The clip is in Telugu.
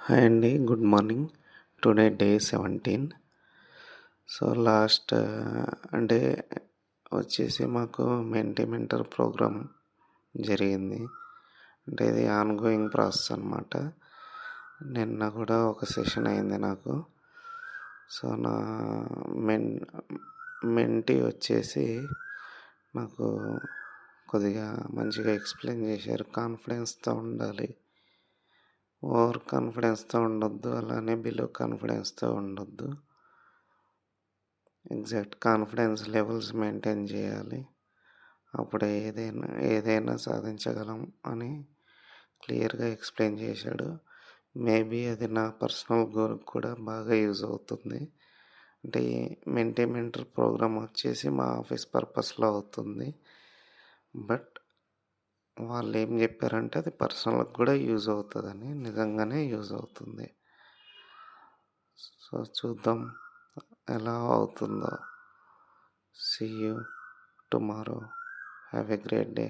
హాయ్ అండి. Good morning. Today day 17. So last అంటే వచ్చేసి మాకు మెంటర్ ప్రోగ్రామ్ జరిగింది. అంటే ఇది ఆన్గోయింగ్ ప్రాసెస్ అనమాట. నిన్న కూడా ఒక సెషన్ అయింది నాకు. సో నా మెంటీ వచ్చేసి నాకు కొద్దిగా మంచిగా ఎక్స్ప్లెయిన్ చేశారు. కాన్ఫిడెన్స్తో ఉండాలి, ఓవర్ కాన్ఫిడెన్స్తో ఉండొద్దు, అలానే బిలో కాన్ఫిడెన్స్తో ఉండొద్దు. ఎగ్జాక్ట్ కాన్ఫిడెన్స్ లెవెల్స్ మెయింటైన్ చేయాలి. అప్పుడే ఏదైనా సాధించగలం అని క్లియర్గా ఎక్స్ప్లెయిన్ చేశాడు. మేబీ అది నా పర్సనల్ గోల్ కూడా బాగా యూజ్ అవుతుంది. అంటే మెంటర్ ప్రోగ్రామ్ వచ్చేసి మా ఆఫీస్ పర్పస్లో అవుతుంది. బట్ వాళ్ళు ఏం చెప్పారంటే అది పర్సనల్కి కూడా యూజ్ అవుతుందని. నిజంగానే యూజ్ అవుతుంది. సో చూద్దాం ఎలా అవుతుందో. See you tomorrow. Have a great day.